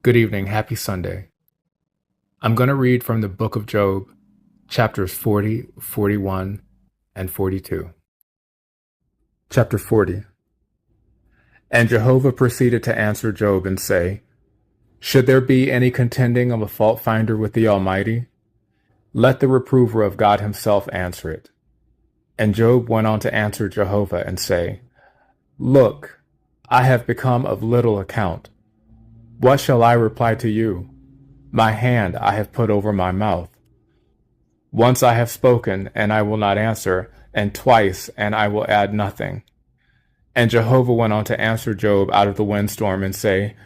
Good evening. Happy Sunday. I'm going to read from the book of Job, chapters 40, 41, and 42. Chapter 40. And Jehovah proceeded to answer Job and say, Should there be any contending of a fault finder with the Almighty? Let the reprover of God himself answer it. And Job went on to answer Jehovah and say, Look, I have become of little account. What shall I reply to you? My hand I have put over my mouth. Once I have spoken, and I will not answer, and twice, and I will add nothing. And Jehovah went on to answer Job out of the windstorm and say,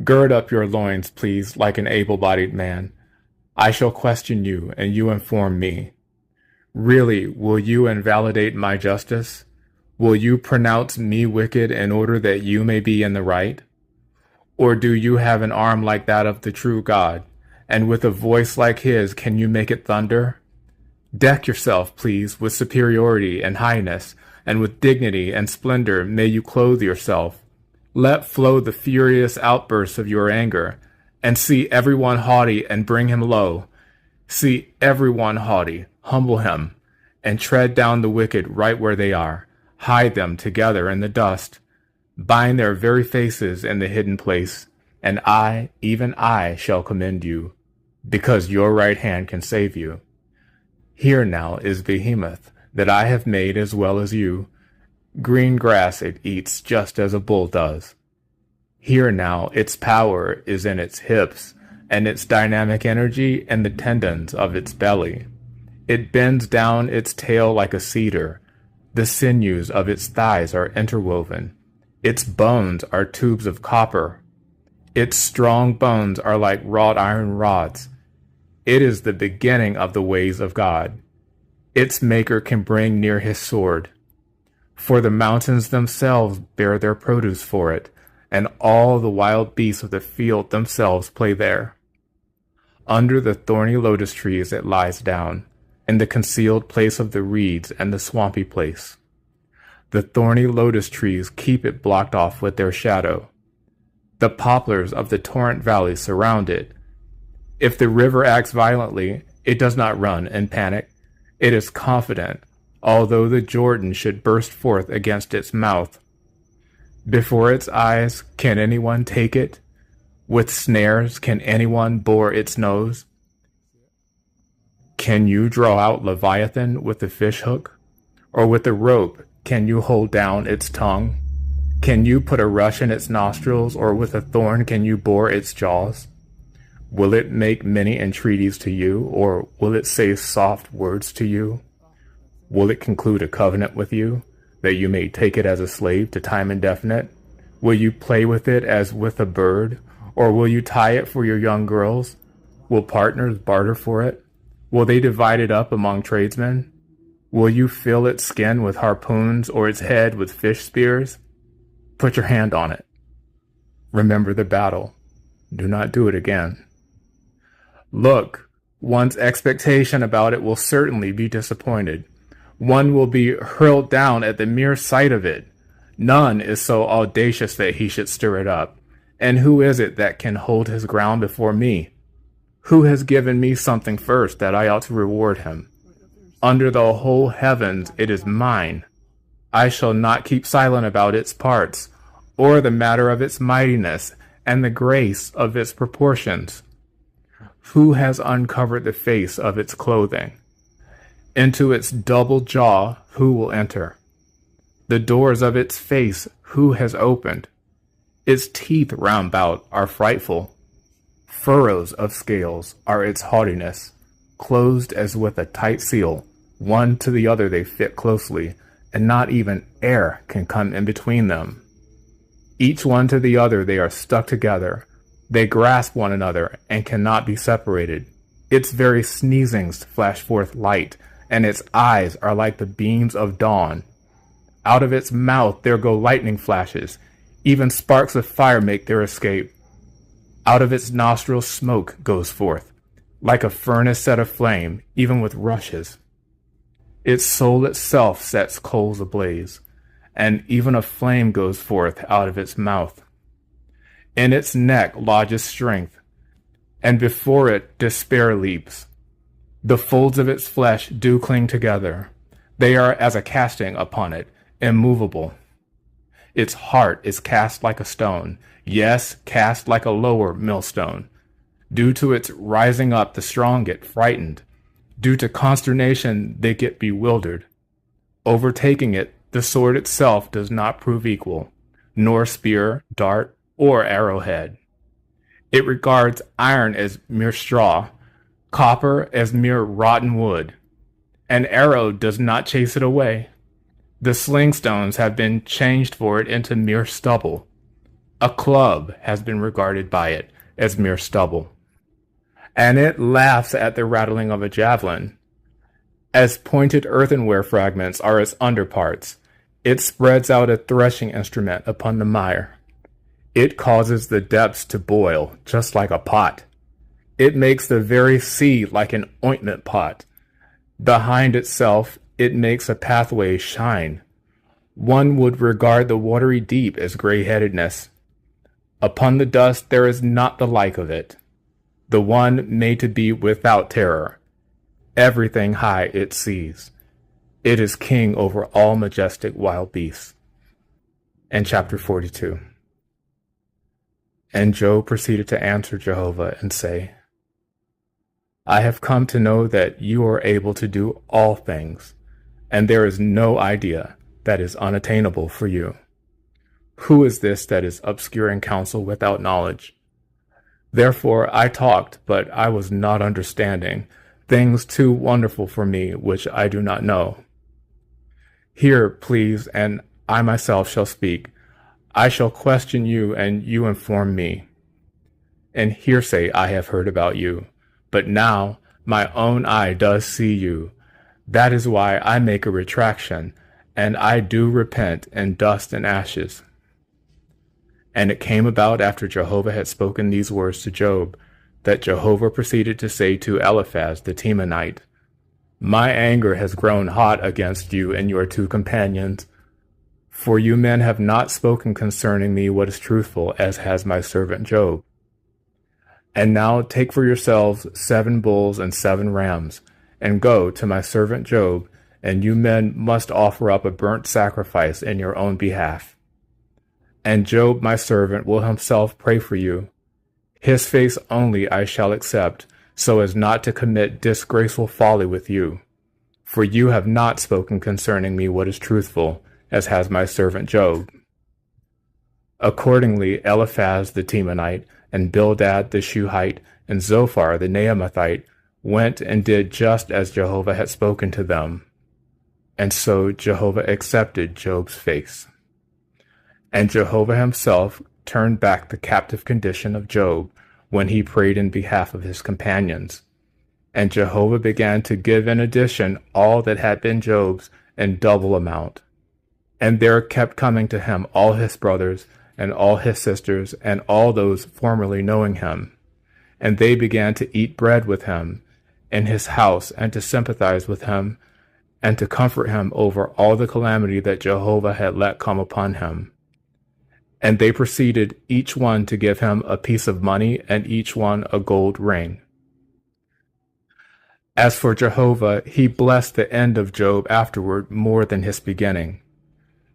Gird up your loins, please, like an able-bodied man. I shall question you, and you inform me. Really, will you invalidate my justice? Will you pronounce me wicked in order that you may be in the right? Or do you have an arm like that of the true God, and with a voice like his can you make it thunder? Deck yourself, please, with superiority and highness, and with dignity and splendor may you clothe yourself. Let flow the furious outbursts of your anger, and see everyone haughty and bring him low. See everyone haughty, humble him, and tread down the wicked right where they are. Hide them together in the dust. Bind their very faces in the hidden place, and I, even I, shall commend you, because your right hand can save you. Here now is behemoth, that I have made as well as you. Green grass it eats just as a bull does. Here now its power is in its hips, and its dynamic energy in the tendons of its belly. It bends down its tail like a cedar. The sinews of its thighs are interwoven. Its bones are tubes of copper. Its strong bones are like wrought iron rods. It is the beginning of the ways of God. Its maker can bring near his sword. For the mountains themselves bear their produce for it, and all the wild beasts of the field themselves play there. Under the thorny lotus trees it lies down, in the concealed place of the reeds and the swampy place. The thorny lotus trees keep it blocked off with their shadow. The poplars of the torrent valley surround it. If the river acts violently, it does not run in panic. It is confident, although the Jordan should burst forth against its mouth. Before its eyes, can anyone take it? With snares, can anyone bore its nose? Can you draw out Leviathan with the fish hook? Or with a rope, can you hold down its tongue? Can you put a rush in its nostrils, or with a thorn can you bore its jaws? Will it make many entreaties to you, or will it say soft words to you? Will it conclude a covenant with you, that you may take it as a slave to time indefinite? Will you play with it as with a bird, or will you tie it for your young girls? Will partners barter for it? Will they divide it up among tradesmen? Will you fill its skin with harpoons or its head with fish spears? Put your hand on it. Remember the battle. Do not do it again. Look, one's expectation about it will certainly be disappointed. One will be hurled down at the mere sight of it. None is so audacious that he should stir it up. And who is it that can hold his ground before me? Who has given me something first that I ought to reward him? Under the whole heavens it is mine. I shall not keep silent about its parts, or the matter of its mightiness, and the grace of its proportions. Who has uncovered the face of its clothing? Into its double jaw who will enter? The doors of its face who has opened? Its teeth round about are frightful. Furrows of scales are its haughtiness. Closed as with a tight seal, one to the other they fit closely, and not even air can come in between them. Each one to the other they are stuck together. They grasp one another and cannot be separated. Its very sneezings flash forth light, and its eyes are like the beams of dawn. Out of its mouth there go lightning flashes. Even sparks of fire make their escape. Out of its nostrils smoke goes forth, like a furnace set aflame, even with rushes. Its soul itself sets coals ablaze, and even a flame goes forth out of its mouth. In its neck lodges strength, and before it despair leaps. The folds of its flesh do cling together. They are as a casting upon it, immovable. Its heart is cast like a stone, yes, cast like a lower millstone. Due to its rising up, the strong get frightened. Due to consternation, they get bewildered. Overtaking it, the sword itself does not prove equal, nor spear, dart, or arrowhead. It regards iron as mere straw, copper as mere rotten wood. An arrow does not chase it away. The sling stones have been changed for it into mere stubble. A club has been regarded by it as mere stubble. And it laughs at the rattling of a javelin. As pointed earthenware fragments are its underparts, it spreads out a threshing instrument upon the mire. It causes the depths to boil, just like a pot. It makes the very sea like an ointment pot. Behind itself, it makes a pathway shine. One would regard the watery deep as gray-headedness. Upon the dust there is not the like of it. The one made to be without terror. Everything high it sees. It is king over all majestic wild beasts. And chapter 42. And Job proceeded to answer Jehovah and say, I have come to know that you are able to do all things, and there is no idea that is unattainable for you. Who is this that is obscuring counsel without knowledge? Therefore I talked, but I was not understanding, things too wonderful for me which I do not know. Hear, please, and I myself shall speak. I shall question you, and you inform me. And hearsay I have heard about you, but now my own eye does see you. That is why I make a retraction, and I do repent in dust and ashes. And it came about after Jehovah had spoken these words to Job, that Jehovah proceeded to say to Eliphaz the Temanite, My anger has grown hot against you and your two companions, for you men have not spoken concerning me what is truthful, as has my servant Job. And now take for yourselves 7 bulls and 7 rams, and go to my servant Job, and you men must offer up a burnt sacrifice in your own behalf. And Job my servant will himself pray for you. His face only I shall accept, so as not to commit disgraceful folly with you. For you have not spoken concerning me what is truthful, as has my servant Job. Accordingly Eliphaz the Temanite, and Bildad the Shuhite, and Zophar the Naamathite went and did just as Jehovah had spoken to them. And so Jehovah accepted Job's face. And Jehovah himself turned back the captive condition of Job when he prayed in behalf of his companions. And Jehovah began to give in addition all that had been Job's in double amount. And there kept coming to him all his brothers, and all his sisters, and all those formerly knowing him. And they began to eat bread with him in his house, and to sympathize with him, and to comfort him over all the calamity that Jehovah had let come upon him. And they proceeded each one to give him a piece of money, and each one a gold ring. As for Jehovah, he blessed the end of Job afterward more than his beginning,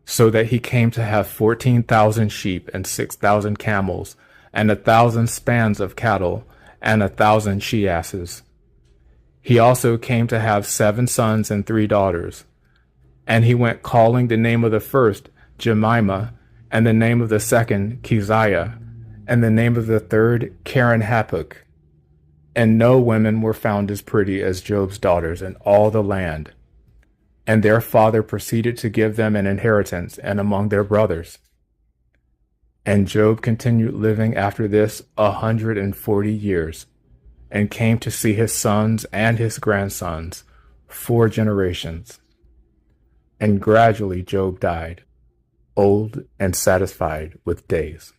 so that he came to have 14,000 sheep and 6,000 camels, and 1,000 spans of cattle, and 1,000 she-asses. He also came to have 7 sons and 3 daughters. And he went calling the name of the first Jemimah, and the name of the second Keziah, and the name of the third Karen-Hapuk. And no women were found as pretty as Job's daughters in all the land. And their father proceeded to give them an inheritance and among their brothers. And Job continued living after this 140 years, and came to see his sons and his grandsons 4 generations. And gradually Job died, old and satisfied with days.